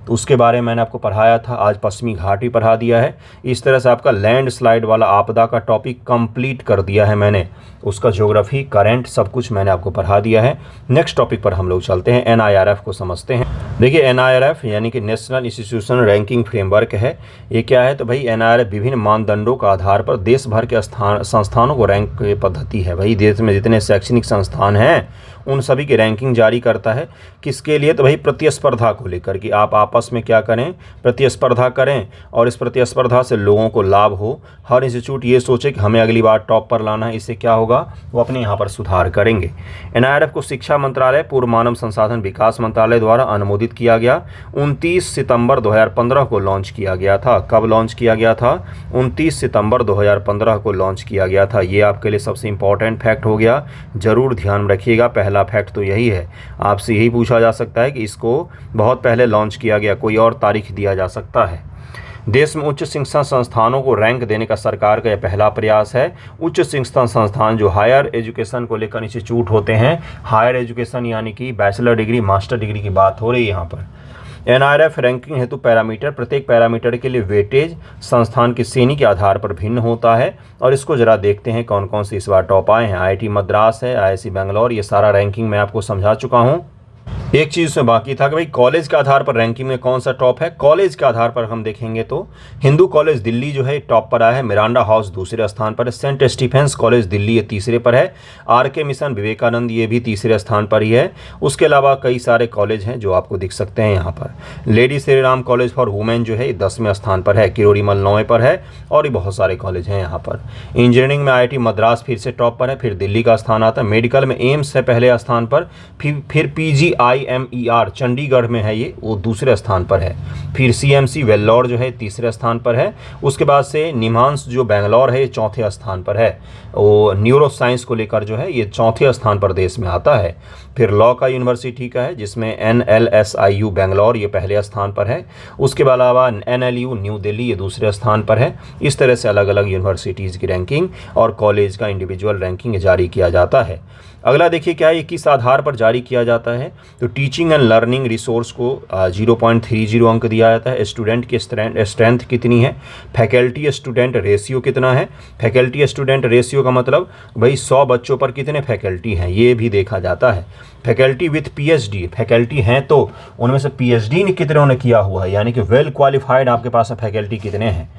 तो उसके बारे में मैंने आपको पढ़ाया था, आज पश्चिमी घाट ही पढ़ा दिया है। इस तरह से आपका लैंडस्लाइड वाला आपदा का टॉपिक कंप्लीट कर दिया है मैंने। उसका ज्योग्राफी, करंट सब कुछ मैंने आपको पढ़ा दिया है। नेक्स्ट टॉपिक पर हम लोग चलते हैं, एनआईआरएफ को समझते हैं। देखिए, एनआईआरएफ यानी कि नेशनल इंस्टीट्यूशन रैंकिंग फ्रेमवर्क है। ये क्या है? तो भाई एनआईआरएफ विभिन्न मानदंडों के आधार पर देश भर के संस्थानों को रैंक की पद्धति है। भाई देश में जितने शैक्षणिक संस्थान हैं उन सभी की रैंकिंग जारी करता है। किसके लिए? तो भाई प्रतिस्पर्धा को लेकर कि आप आपस में क्या करें, प्रतिस्पर्धा करें और इस प्रतिस्पर्धा से लोगों को लाभ हो। हर इंस्टीट्यूट ये सोचे कि हमें अगली बार टॉप पर लाना है, इससे क्या होगा, वो अपने यहाँ पर सुधार करेंगे। एनआईआरएफ को शिक्षा मंत्रालय, पूर्व मानव संसाधन विकास मंत्रालय द्वारा अनुमोदित किया गया। 29 सितंबर 2015 को लॉन्च किया गया था। कब लॉन्च किया गया था? 29 सितंबर 2015 को लॉन्च किया गया था। ये आपके लिए सबसे इंपॉर्टेंट फैक्ट हो गया, जरूर ध्यान रखिएगा। पहला फैक्ट तो यही है। आपसे यही पूछा जा सकता है कि इसको बहुत पहले लॉन्च किया गया, कोई और तारीख दिया जा सकता है। देश में उच्च शिक्षा संस्थानों को रैंक देने का सरकार का यह पहला प्रयास है। उच्च शिक्षा संस्थान जो हायर एजुकेशन को लेकर इंस्टीट्यूट होते हैं, हायर एजुकेशन यानी कि बैचलर डिग्री, मास्टर डिग्री की बात हो रही है यहाँ पर। एनआईआरएफ रैंकिंग हेतु पैरामीटर, प्रत्येक पैरामीटर के लिए वेटेज संस्थान की श्रेणी के आधार पर भिन्न होता है। और इसको जरा देखते हैं कौन कौन से इस बार टॉप आए हैं। आईआईटी मद्रास है, आईआईसी बेंगलोर, ये सारा रैंकिंग मैं आपको समझा चुका हूँ। एक चीज़ उसमें बाकी था कि भाई कॉलेज के आधार पर रैंकिंग में कौन सा टॉप है। कॉलेज के आधार पर हम देखेंगे तो हिंदू कॉलेज दिल्ली जो है टॉप पर आया है, मिरांडा हाउस दूसरे स्थान पर है, सेंट स्टीफेंस कॉलेज दिल्ली ये तीसरे पर है, आरके मिशन विवेकानंद ये भी तीसरे स्थान पर ही है। उसके अलावा कई सारे कॉलेज हैं जो आपको दिख सकते हैं यहाँ पर। Lady Shri Ram college for women जो है 10वें स्थान पर है, किरोड़ीमल 9वें पर है और भी बहुत सारे कॉलेज हैं यहाँ पर। इंजीनियरिंग में आईआईटी मद्रास फिर से टॉप पर है, फिर दिल्ली का स्थान आता है। मेडिकल में एम्स है पहले स्थान पर, फिर PGIMER चंडीगढ़ में है ये, वो दूसरे स्थान पर है। फिर CMC वेल्लोर जो है तीसरे स्थान पर है। उसके बाद से निम्हांस जो बेंगलोर है ये चौथे स्थान पर है। वो न्यूरो साइंस को लेकर जो है ये चौथे स्थान पर देश में आता है। फिर लॉ का यूनिवर्सिटी का है जिसमें NLSIU बेंगलोर ये पहले स्थान पर है। उसके अलावा NLU न्यू दिल्ली ये दूसरे स्थान पर है। इस तरह से अलग अलग यूनिवर्सिटीज़ की रैंकिंग और कॉलेज का इंडिविजुअल रैंकिंग जारी किया जाता है। अगला देखिए क्या है, किस आधार पर जारी किया जाता है। तो टीचिंग एंड लर्निंग रिसोर्स को 0.30 अंक दिया जाता है। स्टूडेंट की स्ट्रेंथ कितनी है, फैकल्टी स्टूडेंट रेशियो कितना है। फैकल्टी स्टूडेंट रेशियो का मतलब भाई 100 बच्चों पर कितने फैकल्टी हैं ये भी देखा जाता है। फैकल्टी विथ PhD, फैकल्टी हैं तो उनमें से PhD कितने ने किया हुआ है, यानी कि वेल क्वालिफाइड आपके पास फैकल्टी कितने हैं।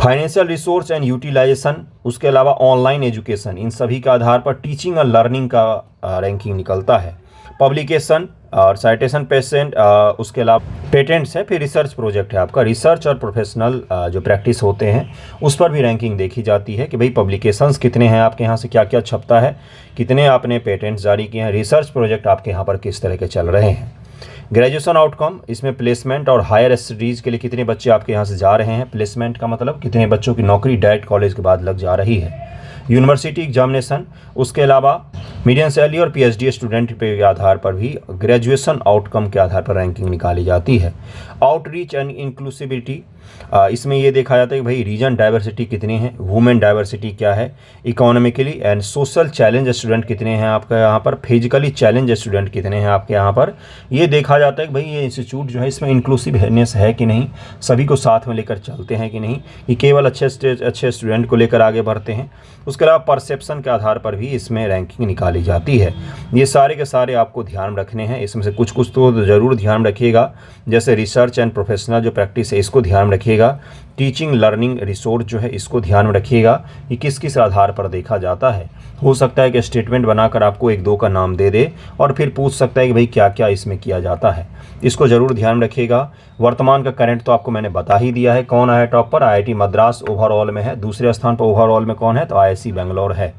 फाइनेंशियल रिसोर्स एंड यूटिलाइजेशन, उसके अलावा ऑनलाइन एजुकेशन, इन सभी के आधार पर टीचिंग और लर्निंग का रैंकिंग निकलता है। पब्लिकेशन और साइटेशन पेशेंट, उसके अलावा पेटेंट्स है, फिर रिसर्च प्रोजेक्ट है आपका, रिसर्च और प्रोफेशनल जो प्रैक्टिस होते हैं उस पर भी रैंकिंग देखी जाती है कि भाई पब्लिकेशंस कितने हैं आपके यहाँ से, क्या क्या छपता है, कितने आपने पेटेंट्स जारी किए हैं, रिसर्च प्रोजेक्ट आपके यहाँ पर किस तरह के चल रहे हैं। ग्रेजुएशन आउटकम, इसमें प्लेसमेंट और हायर स्टडीज़ के लिए कितने बच्चे आपके यहाँ से जा रहे हैं, प्लेसमेंट का मतलब कितने बच्चों की नौकरी डायरेक्ट कॉलेज के बाद लग जा रही है। यूनिवर्सिटी एग्जामिनेशन, उसके अलावा मीडियम सैलरी और पीएचडी स्टूडेंट पे के आधार पर भी ग्रेजुएशन आउटकम के आधार पर रैंकिंग निकाली जाती है। आउटरीच एंड इंक्लूसिविटी, इसमें ये देखा जाता है कि भाई रीजन डाइवर्सिटी कितनी है, वुमेन डाइवर्सिटी क्या है, economically and social challenge student कितने हैं आपके यहाँ पर, फिजिकली चैलेंज स्टूडेंट कितने हैं आपके यहाँ पर। ये देखा जाता है कि भाई ये इंस्टीट्यूट जो है इसमें इंक्लूसिवनेस है कि नहीं, सभी को साथ में लेकर चलते हैं कि नहीं, ये केवल अच्छे स्टूडेंट को लेकर आगे बढ़ते हैं। उसके अलावा परसेप्शन के आधार पर भी इसमें रैंकिंग निकाली जाती है। ये सारे के सारे आपको ध्यान रखने हैं, इसमें से कुछ कुछ तो ज़रूर ध्यान रखिएगा, जैसे रिसर्च एंड प्रोफेशनल जो प्रैक्टिस है इसको ध्यान में रखिएगा, टीचिंग लर्निंग रिसोर्स जो है इसको ध्यान में रखिएगा कि किस किस आधार पर देखा जाता है। हो सकता है कि स्टेटमेंट बनाकर आपको एक दो का नाम दे दे और फिर पूछ सकता है कि भाई क्या क्या इसमें किया जाता है, इसको ज़रूर ध्यान में रखिएगा। वर्तमान का करंट तो आपको मैंने बता ही दिया है, कौन आया टॉप पर, आईआईटी मद्रास ओवरऑल में है, दूसरे स्थान पर ओवरऑल में कौन है तो आईआईसी बेंगलोर है,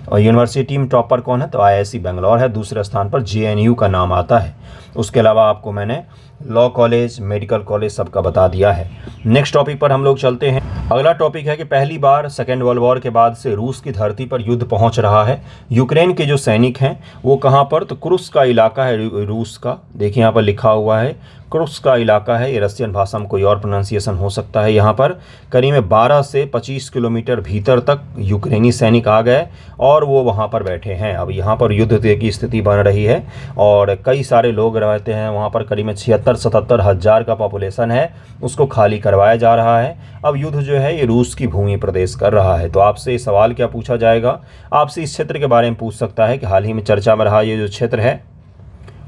और यूनिवर्सिटी में टॉप पर कौन है तो आईआईसी बेंगलोर है, दूसरे स्थान पर जेएनयू का नाम आता है। उसके अलावा आपको मैंने लॉ कॉलेज, मेडिकल कॉलेज सबका बता दिया है। नेक्स्ट टॉपिक पर हम लोग चलते हैं। अगला टॉपिक है कि पहली बार सेकेंड वर्ल्ड वॉर के बाद से रूस की धरती पर युद्ध पहुंच रहा है। यूक्रेन के जो सैनिक हैं वो कहाँ पर, तो क्रुस्क का इलाका है रूस का, देखिए यहाँ पर लिखा हुआ है क्रुस्क का इलाका है, ये रशियन भाषा में कोई और प्रोनाउंसिएशन हो सकता है। यहाँ पर करीब 12 से 25 किलोमीटर भीतर तक यूक्रेनी सैनिक आ गए और वो वहाँ पर बैठे हैं। अब यहाँ पर युद्ध की स्थिति बन रही है और कई सारे लोग रहते हैं वहाँ पर, करीब 76-77 हज़ार का पॉपुलेशन है, उसको खाली करवाया जा रहा है। अब युद्ध जो है ये रूस की भूमि प्रदेश कर रहा है। तो आपसे सवाल क्या पूछा जाएगा, आपसे इस क्षेत्र के बारे में पूछ सकता है कि हाल ही में चर्चा में रहा ये जो क्षेत्र है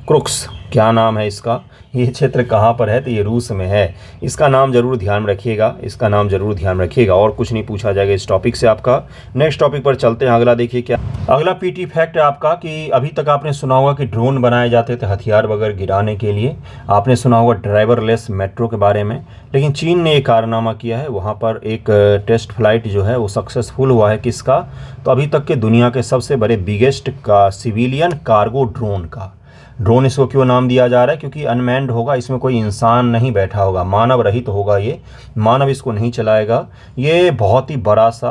क्रुस्क, क्या नाम है इसका, ये क्षेत्र कहाँ पर है, तो ये रूस में है। इसका नाम जरूर ध्यान रखिएगा, इसका नाम जरूर ध्यान रखिएगा, और कुछ नहीं पूछा जाएगा इस टॉपिक से आपका। नेक्स्ट टॉपिक पर चलते हैं। अगला देखिए क्या, अगला पीटी फैक्ट है आपका कि अभी तक आपने सुना होगा कि ड्रोन बनाए जाते थे हथियार वगैरह गिराने के लिए, आपने सुना होगा ड्राइवरलेस मेट्रो के बारे में, लेकिन चीन ने एक कारनामा किया है, वहाँ पर एक टेस्ट फ्लाइट जो है वो सक्सेसफुल हुआ है। किसका, तो अभी तक के दुनिया के सबसे बड़े बिगेस्ट का सिविलियन कार्गो ड्रोन का। ड्रोन इसको क्यों नाम दिया जा रहा है, क्योंकि अनमैन्ड होगा, इसमें कोई इंसान नहीं बैठा होगा, मानव रहित होगा, ये मानव इसको नहीं चलाएगा। ये बहुत ही बड़ा सा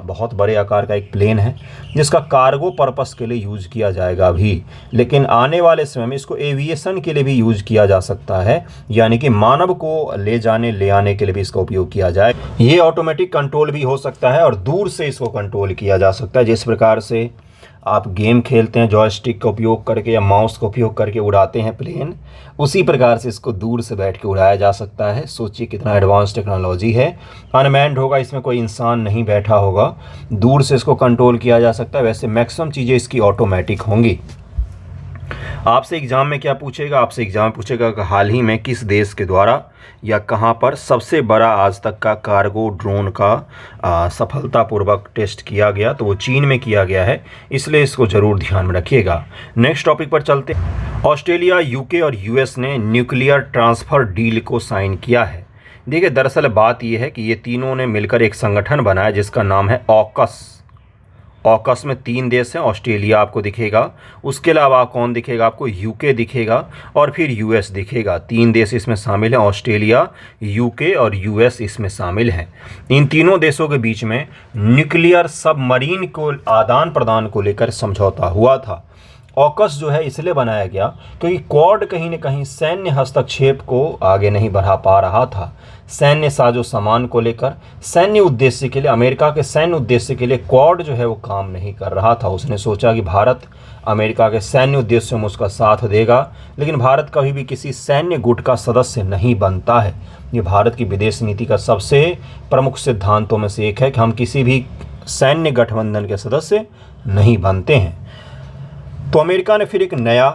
बहुत बड़े आकार का एक प्लेन है जिसका कार्गो पर्पस के लिए यूज़ किया जाएगा अभी, लेकिन आने वाले समय में इसको एविएशन के लिए भी यूज़ किया जा सकता है, यानी कि मानव को ले जाने ले आने के लिए भी इसका उपयोग किया जाए। ये ऑटोमेटिक कंट्रोल भी हो सकता है और दूर से इसको कंट्रोल किया जा सकता है। जिस प्रकार से आप गेम खेलते हैं जॉयस्टिक का उपयोग करके या माउस का उपयोग करके उड़ाते हैं प्लेन, उसी प्रकार से इसको दूर से बैठ के उड़ाया जा सकता है। सोचिए कितना एडवांस टेक्नोलॉजी है। अनमैन्ड होगा, इसमें कोई इंसान नहीं बैठा होगा, दूर से इसको कंट्रोल किया जा सकता है। वैसे मैक्सिमम चीज़ें इसकी ऑटोमेटिक होंगी। आपसे एग्ज़ाम में क्या पूछेगा, आपसे एग्ज़ाम पूछेगा कि हाल ही में किस देश के द्वारा या कहां पर सबसे बड़ा आज तक का कार्गो ड्रोन का सफलतापूर्वक टेस्ट किया गया, तो वो चीन में किया गया है, इसलिए इसको ज़रूर ध्यान में रखिएगा। नेक्स्ट टॉपिक पर चलते हैं। ऑस्ट्रेलिया, यूके और यूएस ने न्यूक्लियर ट्रांसफ़र डील को साइन किया है। देखिए दरअसल बात यह है कि ये तीनों ने मिलकर एक संगठन बनाया जिसका नाम है ऑकस। ऑकस में 3 देश हैं, ऑस्ट्रेलिया आपको दिखेगा, उसके अलावा कौन दिखेगा आपको, यूके दिखेगा और फिर यूएस दिखेगा। 3 देश इसमें शामिल हैं, ऑस्ट्रेलिया, यूके और यूएस इसमें शामिल हैं। इन तीनों देशों के बीच में न्यूक्लियर सबमरीन को आदान प्रदान को लेकर समझौता हुआ था। ऑकस जो है इसलिए बनाया गया क्योंकि क्वाड कहीं न कहीं सैन्य हस्तक्षेप को आगे नहीं बढ़ा पा रहा था। सैन्य साजो सामान को लेकर सैन्य उद्देश्य के लिए, अमेरिका के सैन्य उद्देश्य के लिए क्वाड जो है वो काम नहीं कर रहा था। उसने सोचा कि भारत अमेरिका के सैन्य उद्देश्यों में उसका साथ देगा, लेकिन भारत कभी भी किसी सैन्य गुट का सदस्य नहीं बनता है। ये भारत की विदेश नीति का सबसे प्रमुख सिद्धांतों में से एक है कि हम किसी भी सैन्य गठबंधन के सदस्य नहीं बनते हैं। तो अमेरिका ने फिर एक नया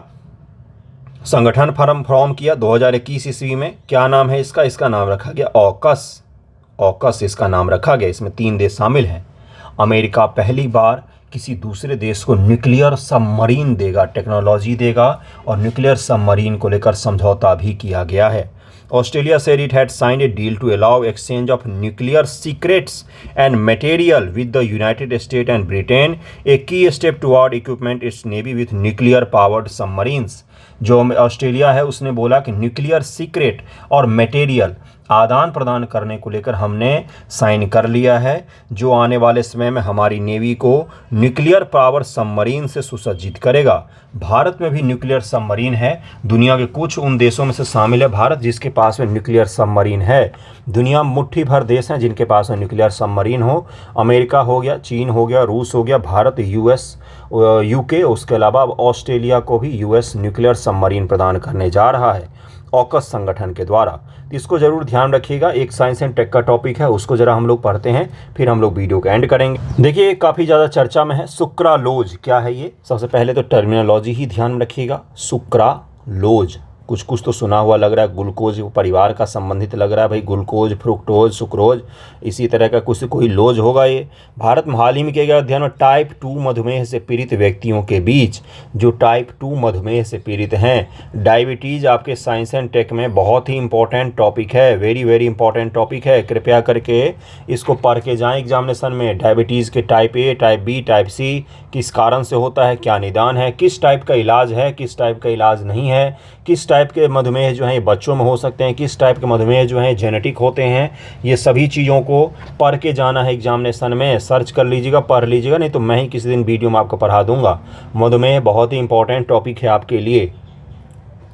संगठन फॉर्म किया 2021 ईस्वी में। क्या नाम है इसका, इसका नाम रखा गया ऑकस। ऑकस इसका नाम रखा गया। इसमें 3 देश शामिल हैं। अमेरिका पहली बार किसी दूसरे देश को न्यूक्लियर सबमरीन देगा, टेक्नोलॉजी देगा, और न्यूक्लियर सबमरीन को लेकर समझौता भी किया गया है। Australia said it had signed a deal to allow exchange of nuclear secrets and material with the United States and Britain, a key step toward equipment its navy with nuclear powered submarines। जो Australia है उसने बोला कि nuclear secret और material आदान प्रदान करने को लेकर हमने साइन कर लिया है, जो आने वाले समय में हमारी नेवी को न्यूक्लियर पावर सबमरीन से सुसज्जित करेगा। भारत में भी न्यूक्लियर सबमरीन है। दुनिया के कुछ उन देशों में से शामिल है भारत जिसके पास में न्यूक्लियर सबमरीन है। दुनिया में मुट्ठी भर देश हैं जिनके पास में न्यूक्लियर सबमरीन हो। अमेरिका हो गया, चीन हो गया, रूस हो गया, भारत, यूएस, यूके, उसके अलावा अब ऑस्ट्रेलिया को भी यूएस न्यूक्लियर सबमरीन प्रदान करने जा रहा है ऑकस संगठन के द्वारा। तो इसको जरूर ध्यान रखिएगा। एक साइंस एंड टेक का टॉपिक है, उसको जरा हम लोग पढ़ते हैं, फिर हम लोग वीडियो को एंड करेंगे। देखिए काफ़ी ज़्यादा चर्चा में है सुक्रालोज। क्या है ये? सबसे पहले तो टर्मिनोलॉजी ही ध्यान में रखिएगा। सुक्रालोज कुछ कुछ तो सुना हुआ लग रहा है, ग्लूकोज परिवार का संबंधित लग रहा है भाई, ग्लूकोज, फ्रुक्टोज, सुक्रोज, इसी तरह का कुछ कोई लोज होगा ये। भारत में हाल ही में किया गया अध्ययन में टाइप 2 मधुमेह से पीड़ित व्यक्तियों के बीच, जो टाइप 2 मधुमेह से पीड़ित हैं, डायबिटीज़ आपके साइंस एंड टेक में बहुत ही इंपॉर्टेंट टॉपिक है, वेरी वेरी इंपॉर्टेंट टॉपिक है। कृपया करके इसको पढ़ के जाएँ एग्जामिनेशन में। डायबिटीज़ के type A, type B, type C किस कारण से होता है, क्या निदान है, किस टाइप का इलाज है, किस टाइप का इलाज नहीं है, किस टाइप के मधुमेह जो हैं ये बच्चों में हो सकते हैं, किस टाइप के मधुमेह जो हैं जेनेटिक होते हैं। ये सभी चीज़ों को पढ़ के जाना है एग्जामिनेशन में। सर्च कर लीजिएगा, पढ़ लीजिएगा, नहीं तो मैं ही किसी दिन वीडियो में आपको पढ़ा दूंगा। मधुमेह बहुत ही इंपॉर्टेंट टॉपिक है आपके लिए,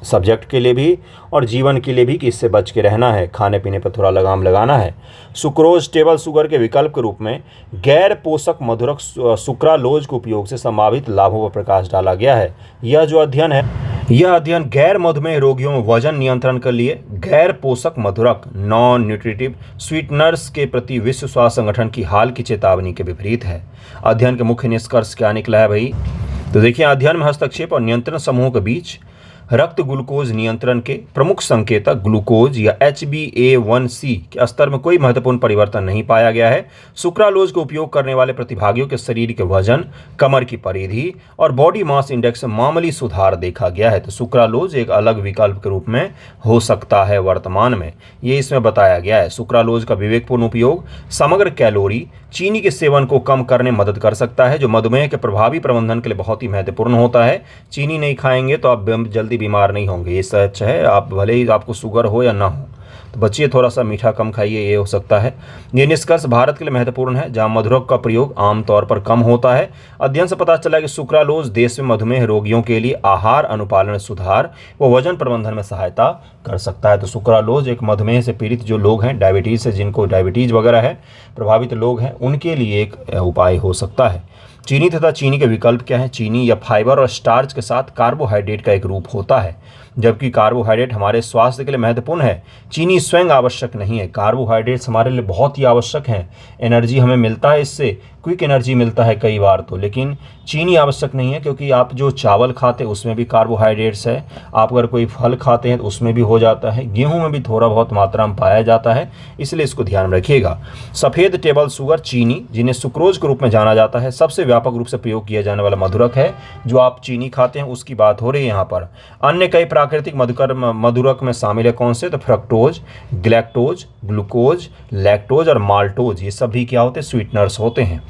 सब्जेक्ट के लिए भी और जीवन के लिए भी, कि इससे बच के रहना है, खाने पीने पर थोड़ा लगाम लगाना है। सुक्रोज टेबल शुगर के विकल्प के रूप में गैर पोषक मधुरक सुक्रालोज के उपयोग से संभावित लाभों पर प्रकाश डाला गया है। यह जो अध्ययन है, यह अध्ययन गैर मधुमेह रोगियों में वजन नियंत्रण के लिए गैर पोषक मधुरक नॉन न्यूट्रिटिव स्वीटनर्स के प्रति विश्व स्वास्थ्य संगठन की हाल की चेतावनी के विपरीत है। अध्ययन के मुख्य निष्कर्ष क्या निकला है भाई? तो देखिए, अध्ययन में हस्तक्षेप और नियंत्रण समूहों के बीच रक्त ग्लूकोज नियंत्रण के प्रमुख संकेतक ग्लूकोज या HbA1c के स्तर में कोई महत्वपूर्ण परिवर्तन नहीं पाया गया है। सुक्रालोज का उपयोग करने वाले प्रतिभागियों के शरीर के वजन, कमर की परिधि और बॉडी मास इंडेक्स में मामूली सुधार देखा गया है। तो सुक्रालोज एक अलग विकल्प के रूप में हो सकता है वर्तमान में, ये इसमें बताया गया है। सुक्रालोज का विवेकपूर्ण उपयोग समग्र कैलोरी चीनी के सेवन को कम करने में मदद कर सकता है, जो मधुमेह के प्रभावी प्रबंधन के लिए बहुत ही महत्वपूर्ण होता है। चीनी नहीं खाएंगे तो आप जल्दी बीमार नहीं होंगे। ये सच है, आप भले ही आपको शुगर हो या ना हो, तो बच्चे थोड़ा सा मीठा कम खाइए, ये हो सकता है। ये निष्कर्ष भारत के लिए महत्वपूर्ण है, जहां मधुरक का प्रयोग आमतौर पर कम होता है। अध्ययन से पता चला कि सुक्रालोज देश में मधुमेह रोगियों के लिए आहार अनुपालन सुधार व वजन प्रबंधन में सहायता कर सकता है। तो सुक्रालोज एक मधुमेह से पीड़ित जो लोग हैं, डायबिटीज़ से जिनको डायबिटीज़ वगैरह है, प्रभावित लोग हैं, उनके लिए एक उपाय हो सकता है। चीनी तथा चीनी के विकल्प क्या है? चीनी या फाइबर और स्टार्च के साथ कार्बोहाइड्रेट का एक रूप होता है, जबकि कार्बोहाइड्रेट हमारे स्वास्थ्य के लिए महत्वपूर्ण है। चीनी स्वयं आवश्यक नहीं है, कार्बोहाइड्रेट्स हमारे लिए बहुत ही आवश्यक हैं। एनर्जी हमें मिलता है, इससे क्विक एनर्जी मिलता है कई बार तो, लेकिन चीनी आवश्यक नहीं है, क्योंकि आप जो चावल खाते हैं उसमें भी कार्बोहाइड्रेट्स है। आप अगर कोई फल खाते हैं तो उसमें भी हो जाता है, गेहूं में भी थोड़ा बहुत मात्रा में पाया जाता है, इसलिए इसको ध्यान में रखिएगा। सफ़ेद टेबल शुगर चीनी, जिन्हें सुक्रोज के रूप में जाना जाता है, सबसे व्यापक रूप से प्रयोग किया जाने वाला मधुरक है। जो आप चीनी खाते हैं उसकी बात हो रही है यहाँ पर। अन्य कई प्राकृतिक मधुरक में शामिल है कौन से? तो फ्रक्टोज, ग्लैक्टोज, ग्लूकोज, लैक्टोज और माल्टोज, ये सभी क्या होते हैं? स्वीटनर्स होते हैं।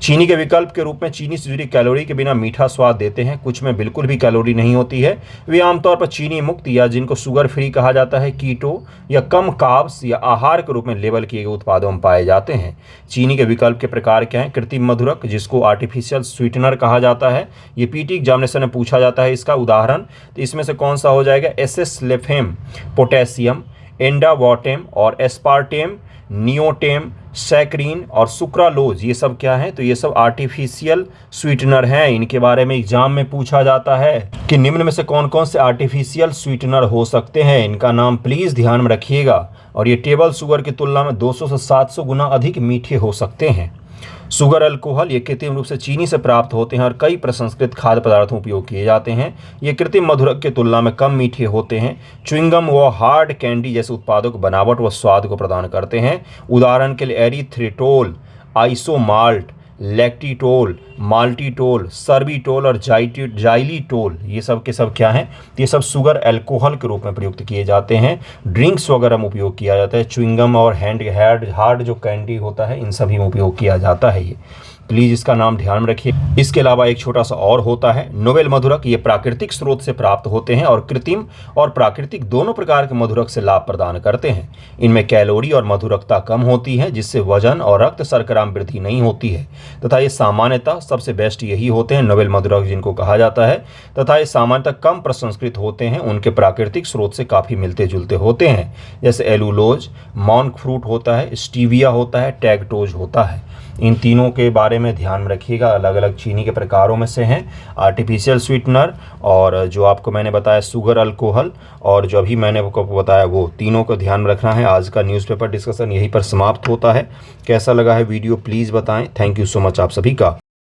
चीनी के विकल्प के रूप में चीनी से जुड़ी कैलोरी के बिना मीठा स्वाद देते हैं। कुछ में बिल्कुल भी कैलोरी नहीं होती है। वे आमतौर पर चीनी मुक्त या जिनको शुगर फ्री कहा जाता है, कीटो या कम कार्ब्स या आहार के रूप में लेबल किए गए उत्पादों में पाए जाते हैं। चीनी के विकल्प के प्रकार क्या हैं? कृत्रिम मधुरक, जिसको आर्टिफिशियल स्वीटनर कहा जाता है। ये पीटी एग्जामिनेशन में पूछा जाता है इसका उदाहरण। तो इसमें से कौन सा हो जाएगा? एसेस्लेफेम, पोटेशियम, एंडावॉटेम और एस्पार्टेम, नियोटेम, सैक्रीन और सुक्रालोज, ये सब क्या है? तो ये सब आर्टिफिशियल स्वीटनर हैं। इनके बारे में एग्जाम में पूछा जाता है कि निम्न में से कौन कौन से आर्टिफिशियल स्वीटनर हो सकते हैं। इनका नाम प्लीज़ ध्यान में रखिएगा। और ये टेबल शुगर की तुलना में 200 से 700 गुना अधिक मीठे हो सकते हैं। शुगर अल्कोहल ये कृत्रिम रूप से चीनी से प्राप्त होते हैं और कई प्रसंस्कृत खाद्य पदार्थों में उपयोग किए जाते हैं। ये कृत्रिम मधुरक की तुलना में कम मीठे होते हैं। च्युइंगम व हार्ड कैंडी जैसे उत्पादों को बनावट व स्वाद को प्रदान करते हैं। उदाहरण के लिए एरिथ्रिटोल, आइसोमाल्ट, लैक्टिटोल, माल्टिटोल, सर्बिटोल और जाइलिटोल, ये सब के सब क्या हैं? ये सब शुगर अल्कोहल के रूप में प्रयुक्त किए जाते हैं। ड्रिंक्स वगैरह में उपयोग किया जाता है। च्युइंगम और हार्ड जो कैंडी होता है, इन सभी में उपयोग किया जाता है। ये प्लीज़ इसका नाम ध्यान में रखिए। इसके अलावा एक छोटा सा और होता है नोवेल मधुरक। ये प्राकृतिक स्रोत से प्राप्त होते हैं और कृत्रिम और प्राकृतिक दोनों प्रकार के मधुरक से लाभ प्रदान करते हैं। इनमें कैलोरी और मधुरकता कम होती है, जिससे वजन और रक्त शर्करा में वृद्धि नहीं होती है तथा ये सामान्यतः सबसे बेस्ट यही होते हैं नोवेल मधुरक जिनको कहा जाता है, तथा ये सामान्यतः कम प्रसंस्कृत होते हैं। उनके प्राकृतिक स्रोत से काफ़ी मिलते जुलते होते हैं, जैसे एलुलोज, मॉन्क फ्रूट होता है, स्टीविया होता है, टैगटोज होता है। इन तीनों के बारे में ध्यान में रखिएगा। अलग अलग चीनी के प्रकारों में से हैं आर्टिफिशियल स्वीटनर, और जो आपको मैंने बताया शुगर अल्कोहल, और जो अभी मैंने आपको बताया वो तीनों को ध्यान में रखना है। आज का न्यूज़पेपर डिस्कशन यहीं पर समाप्त होता है। कैसा लगा है वीडियो प्लीज़ बताएं। थैंक यू सो मच आप सभी का।